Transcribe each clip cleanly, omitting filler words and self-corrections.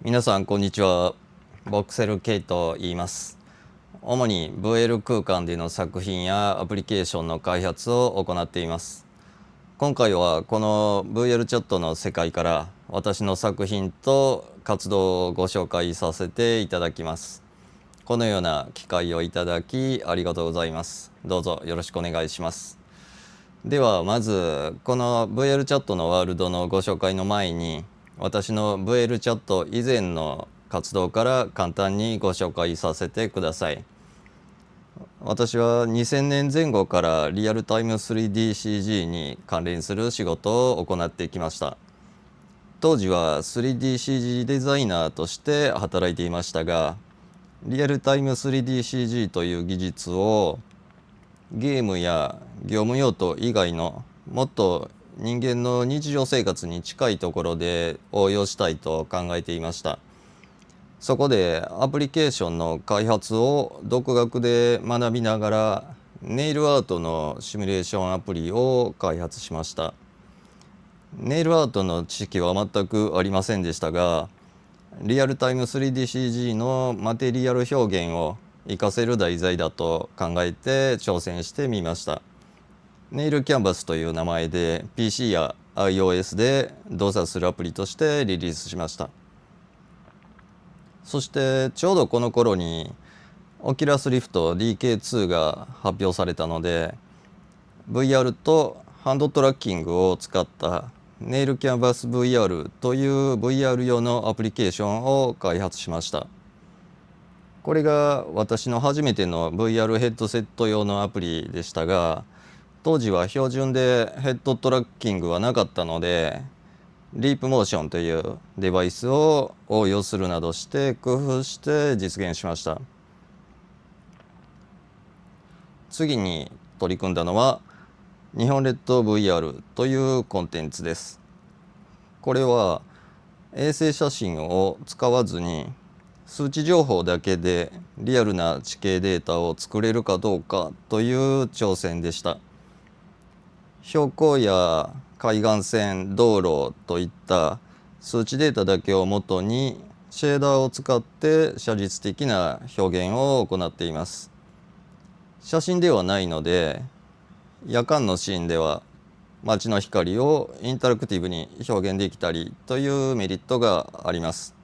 皆さんこんにちは。ボクセル K と言います。主に VL 空間での作品やアプリケーションの開発を行っています。今回はこの VL チャットの世界から私の作品と活動をご紹介させていただきます。このような機会をいただきありがとうございます。どうぞよろしくお願いします。ではまずこの VL チャットのワールドのご紹介の前に、私の VL チャット以前の活動から簡単にご紹介させてください。私は2000年前後からリアルタイム 3DCG に関連する仕事を行ってきました。当時は 3DCG デザイナーとして働いていましたが、リアルタイム 3DCG という技術をゲームや業務用途以外のもっと人間の日常生活に近いところで応用したいと考えていました。そこでアプリケーションの開発を独学で学びながらネイルアートのシミュレーションアプリを開発しました。ネイルアートの知識は全くありませんでしたが、リアルタイム 3DCG のマテリアル表現を活かせる題材だと考えて挑戦してみました。ネイルキャンバスという名前で PC や iOS で動作するアプリとしてリリースしました。そしてちょうどこの頃にオキュラスリフト DK2 が発表されたので、 VR とハンドトラッキングを使ったネイルキャンバス VR という VR 用のアプリケーションを開発しました。これが私の初めての VR ヘッドセット用のアプリでしたが、当時は標準でヘッドトラッキングはなかったので、リープモーションというデバイスを応用するなどして工夫して実現しました。次に取り組んだのは日本列島 VR というコンテンツです。これは衛星写真を使わずに数値情報だけでリアルな地形データを作れるかどうかという挑戦でした。標高や海岸線、道路といった数値データだけをもとにシェーダーを使って写実的な表現を行っています。写真ではないので、夜間のシーンでは街の光をインタラクティブに表現できたりというメリットがあります。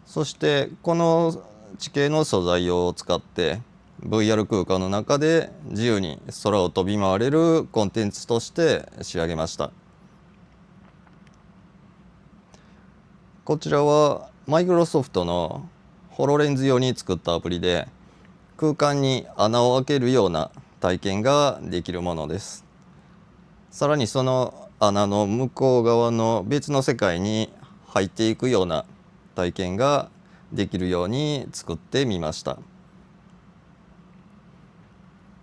そしてこの地形の素材を使って VR 空間の中で自由に空を飛び回れるコンテンツとして仕上げました。こちらはマイクロソフトのホロレンズ用に作ったアプリで、空間に穴を開けるような体験ができるものです。さらにその穴の向こう側の別の世界に入っていくような体験ができるように作ってみました。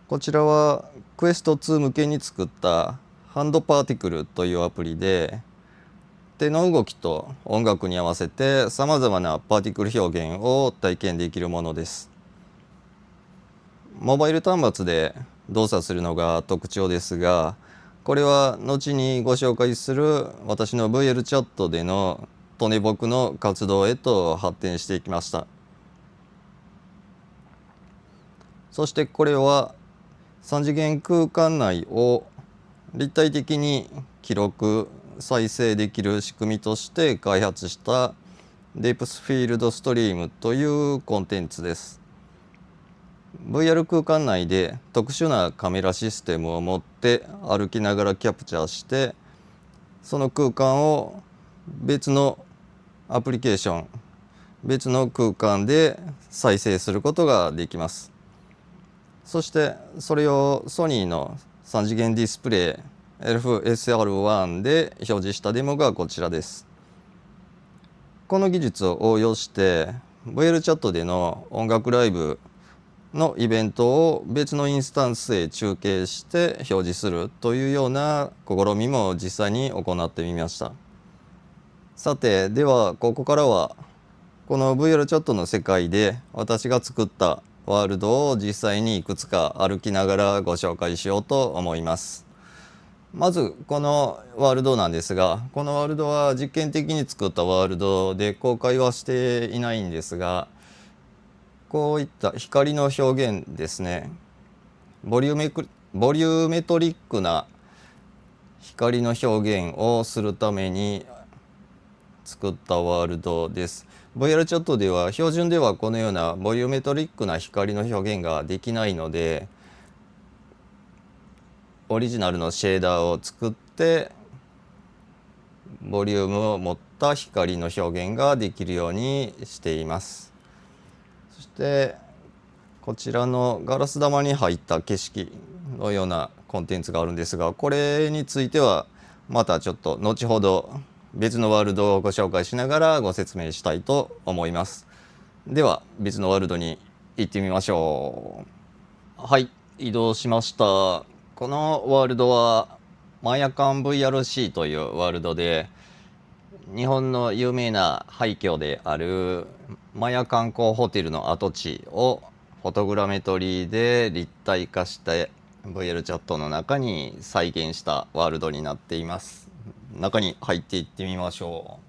こちらはクエスト2向けに作ったハンドパーティクルというアプリで、手の動きと音楽に合わせてさまざまなパーティクル表現を体験できるものです。モバイル端末で動作するのが特徴ですが、これは後にご紹介する私の VL チャットでのトネボクの活動へと発展していきました。そしてこれは3次元空間内を立体的に記録再生できる仕組みとして開発したデープスフィールドストリームというコンテンツです。VR 空間内で特殊なカメラシステムを持って歩きながらキャプチャーして、その空間を別のアプリケーション、別の空間で再生することができます。そしてそれをソニーの3次元ディスプレイ LFSR1 で表示したデモがこちらです。この技術を応用して VL チャットでの音楽ライブのイベントを別のインスタンスへ中継して表示するというような試みも実際に行ってみました。さて、ではここからはこの VR チャットの世界で私が作ったワールドを実際にいくつか歩きながらご紹介しようと思います。まずこのワールドなんですが、このワールドは実験的に作ったワールドで公開はしていないんですが、こういった光の表現ですね、ボリュメトリックな光の表現をするために作ったワールドです。VR チャットでは標準ではこのようなボリュメトリックな光の表現ができないので、オリジナルのシェーダーを作ってボリュームを持った光の表現ができるようにしています。そしてこちらのガラス玉に入った景色のようなコンテンツがあるんですが、これについてはまたちょっと後ほど別のワールドをご紹介しながらご説明したいと思います。では別のワールドに行ってみましょう。はい、移動しました。このワールドはマヤカン VRC というワールドで、日本の有名な廃墟であるマヤ観光ホテルの跡地をフォトグラメトリーで立体化して VR チャットの中に再現したワールドになっています。中に入っていってみましょ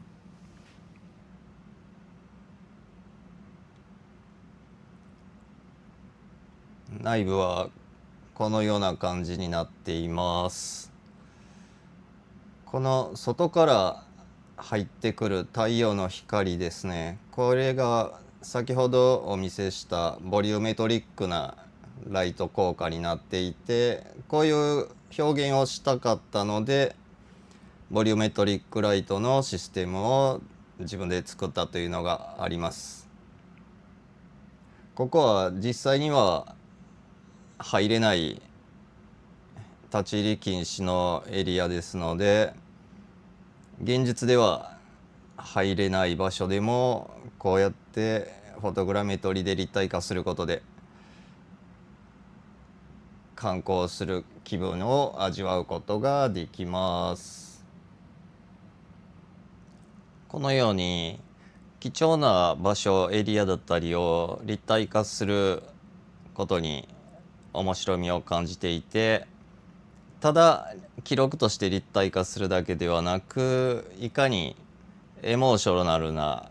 う。内部はこのような感じになっています。この外から入ってくる太陽の光ですね、これが先ほどお見せしたボリュメトリックなライト効果になっていて、こういう表現をしたかったのでボリュメトリックライトのシステムを自分で作ったというのがあります。ここは実際には入れない立ち入り禁止のエリアですので、現実では入れない場所でもこうやってフォトグラメトリで立体化することで観光する気分を味わうことができます。このように貴重な場所エリアだったりを立体化することに面白みを感じていて、ただ記録として立体化するだけではなく、いかにエモーショナルな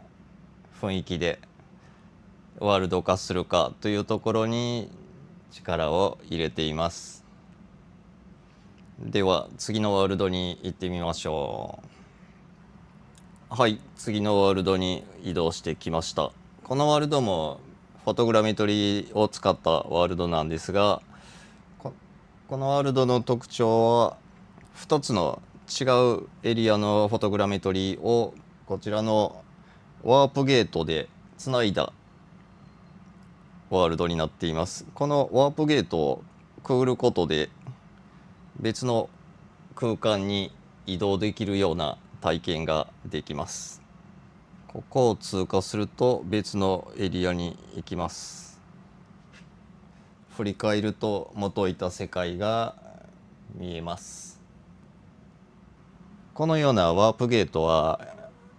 雰囲気でワールド化するかというところに力を入れています。では次のワールドに行ってみましょう。はい、次のワールドに移動してきました。このワールドもフォトグラメトリを使ったワールドなんですが、このワールドの特徴は2つの違うエリアのフォトグラメトリをこちらのワープゲートでつないだワールドになっています。このワープゲートをくぐることで別の空間に移動できるような体験ができます。ここを通過すると別のエリアに行きます。振り返ると元いた世界が見えます。このようなワープゲートは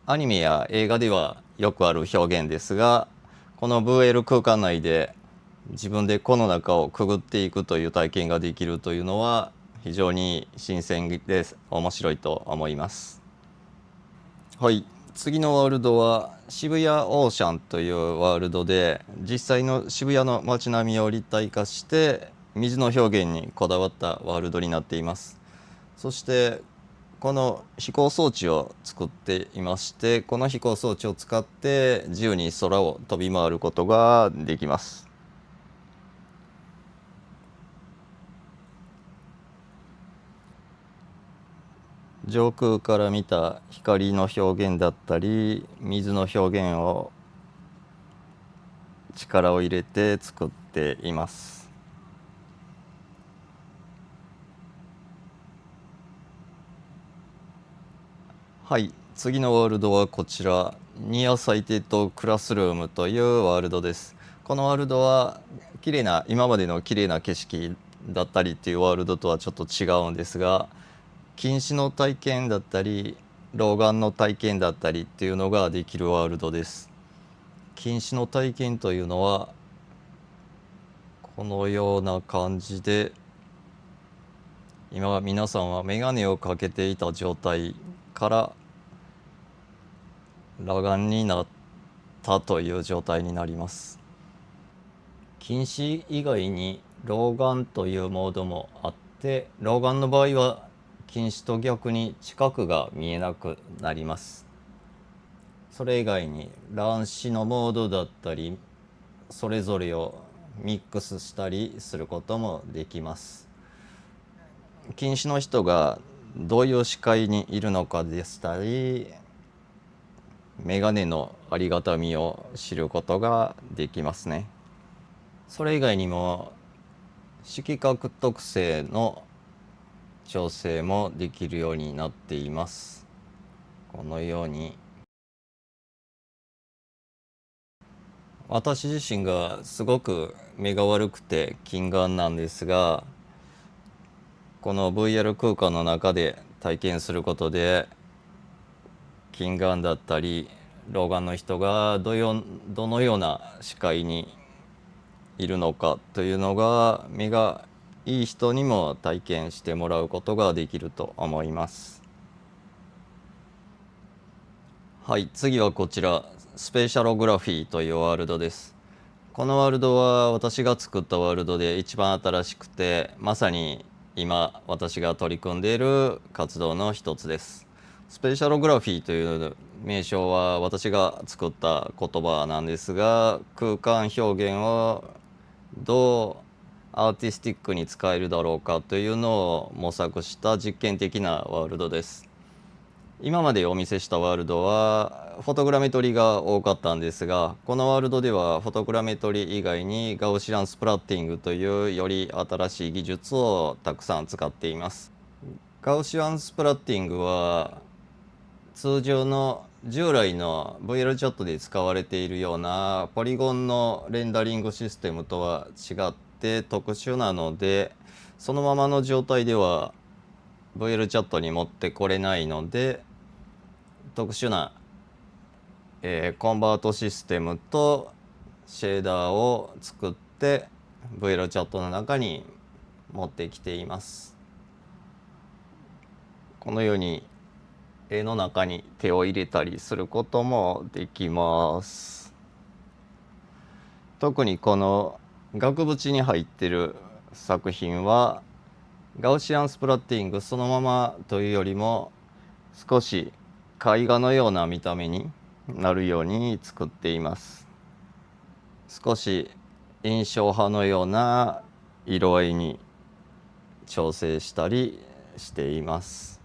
アニメや映画ではよくある表現ですが、この VL 空間内で自分でこの中をくぐっていくという体験ができるというのは非常に新鮮で面白いと思います。はい、次のワールドは渋谷オーシャンというワールドで、実際の渋谷の街並みを立体化して水の表現にこだわったワールドになっています。そしてこの飛行装置を作っていまして、この飛行装置を使って自由に空を飛び回ることができます。上空から見た光の表現だったり水の表現を力を入れて作っています。はい、次のワールドはこちら、ニアサイテッドクラスルームというワールドです。このワールドは今までの綺麗な景色だったりっていうワールドとはちょっと違うんですが、近視の体験だったり老眼の体験だったりっていうのができるワールドです。近視の体験というのはこのような感じで今皆さんは眼鏡をかけていた状態から裸眼になったという状態になります。近視以外に老眼というモードもあって、老眼の場合は近視と逆に近くが見えなくなります。それ以外に乱視のモードだったり、それぞれをミックスしたりすることもできます。近視の人がどういう視界にいるのかでしたり、眼鏡のありがたみを知ることができますね。それ以外にも色覚特性の調整もできるようになっています。このように私自身がすごく目が悪くて近眼なんですが、この VR 空間の中で体験することで近眼だったり老眼の人がどのような視界にいるのかというのが目がいい人にも体験してもらうことができると思います。はい、次はこちらスペーシャログラフィーというワールドです。このワールドは私が作ったワールドで一番新しくて、まさに今私が取り組んでいる活動の一つです。スペーシャログラフィーという名称は私が作った言葉なんですが、空間表現をどうアーティスティックに使えるだろうかというのを模索した実験的なワールドです。今までお見せしたワールドはフォトグラメトリが多かったんですが、このワールドではフォトグラメトリ以外にガウシアンスプラッティングというより新しい技術をたくさん使っています。ガウシアンスプラッティングは通常の従来の VR チャットで使われているようなポリゴンのレンダリングシステムとは違って特殊なので、そのままの状態では VR チャットに持ってこれないので、特殊な、コンバートシステムとシェーダーを作って VR チャットの中に持ってきています。このように絵の中に手を入れたりすることもできます。特にこの額縁に入ってる作品はガウシアンスプラッティングそのままというよりも少し絵画のような見た目になるように作っています。少し印象派のような色合いに調整したりしています。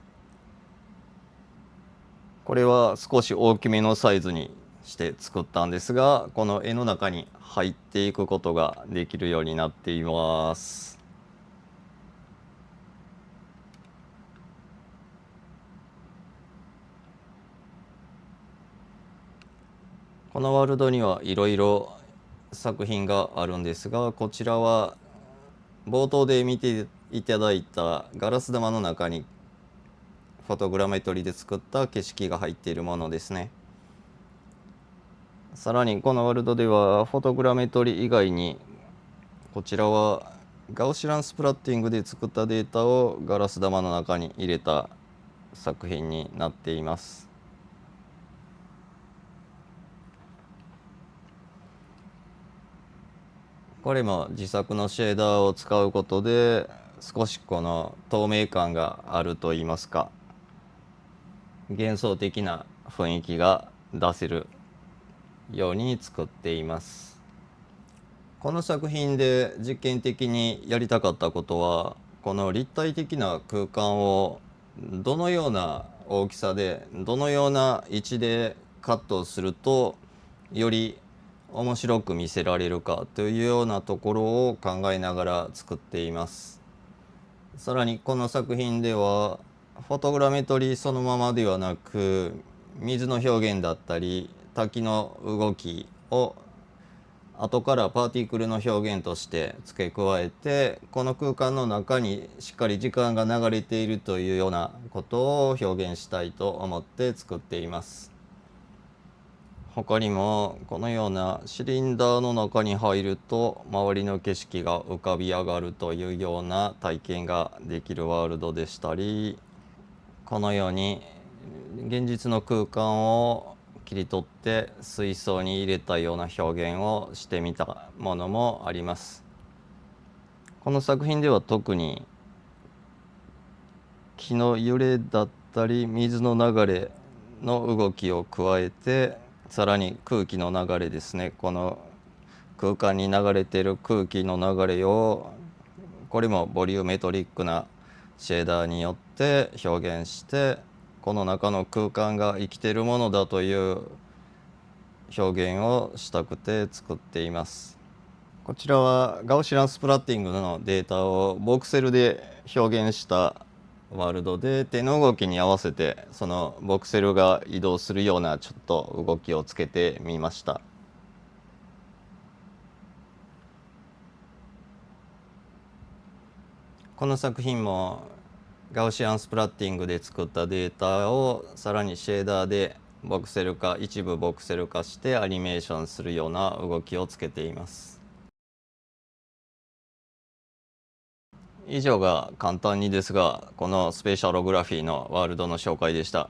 これは少し大きめのサイズにして作ったんですが、この絵の中に入っていくことができるようになっています。このワールドにはいろいろ作品があるんですが、こちらは冒頭で見ていただいたガラス玉の中にフォトグラメトリで作った景色が入っているものですね。さらにこのワールドではフォトグラメトリ以外に、こちらはガウシアンスプラッティングで作ったデータをガラス玉の中に入れた作品になっています。これも自作のシェーダーを使うことで少しこの透明感があるといいますか、幻想的な雰囲気が出せるように作っています。この作品で実験的にやりたかったことは、この立体的な空間をどのような大きさでどのような位置でカットするとより面白く見せられるかというようなところを考えながら作っています。さらにこの作品ではフォトグラメトリそのままではなく、水の表現だったり滝の動きを後からパーティクルの表現として付け加えて、この空間の中にしっかり時間が流れているというようなことを表現したいと思って作っています。他にもこのようなシリンダーの中に入ると周りの景色が浮かび上がるというような体験ができるワールドでしたり、このように現実の空間を切り取って水槽に入れたような表現をしてみたものもあります。この作品では特に木の揺れだったり水の流れの動きを加えて、さらに空気の流れですね、この空間に流れている空気の流れをこれもボリュメトリックなシェーダーによって表現して、この中の空間が生きているものだという表現をしたくて作っています。こちらはガウシアンスプラッティングのデータをボクセルで表現したワールドで、手の動きに合わせてそのボクセルが移動するようなちょっと動きをつけてみました。この作品もガウシアンスプラッティングで作ったデータをさらにシェーダーでボクセル化、一部ボクセル化してアニメーションするような動きをつけています。以上が簡単にですがこのスペシャログラフィーのワールドの紹介でした。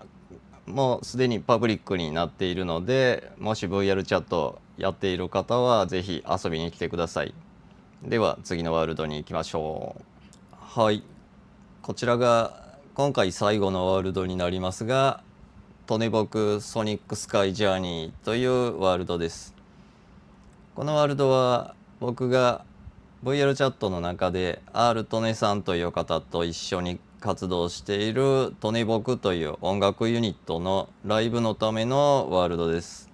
もうすでにパブリックになっているので、もし VR チャットやっている方はぜひ遊びに来てください。では次のワールドに行きましょう。はい、こちらが今回最後のワールドになりますが、トネボクソニックスカイジャーニーというワールドです。このワールドは僕がVR チャットの中で R トネさんという方と一緒に活動しているトネボクという音楽ユニットのライブのためのワールドです。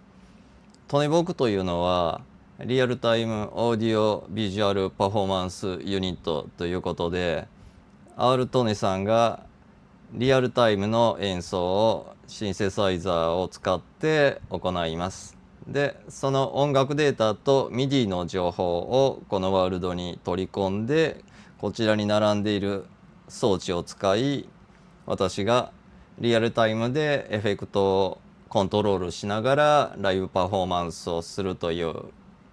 トネボクというのはリアルタイムオーディオビジュアルパフォーマンスユニットということで、 R トネさんがリアルタイムの演奏をシンセサイザーを使って行います。で、その音楽データと MIDI の情報をこのワールドに取り込んで、こちらに並んでいる装置を使い、私がリアルタイムでエフェクトをコントロールしながらライブパフォーマンスをするという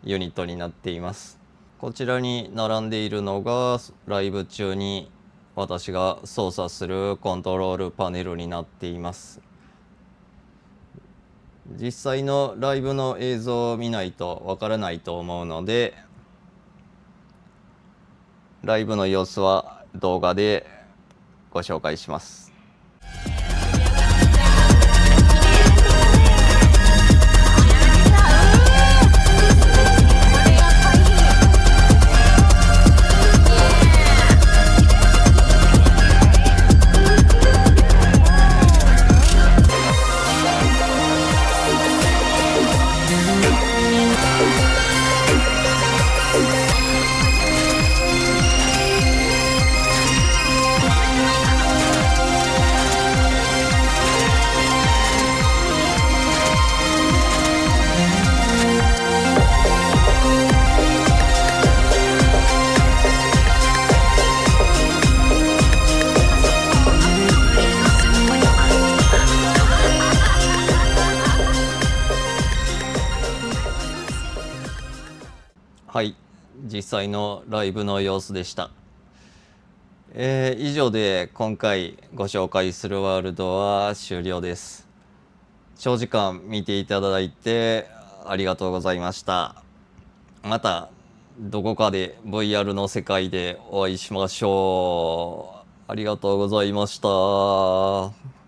ユニットになっています。こちらに並んでいるのがライブ中に私が操作するコントロールパネルになっています。実際のライブの映像を見ないとわからないと思うので、ライブの様子は動画でご紹介します。はい、実際のライブの様子でした。以上で今回ご紹介するワールドは終了です。長時間見ていただいてありがとうございました。またどこかで VR の世界でお会いしましょう。ありがとうございました。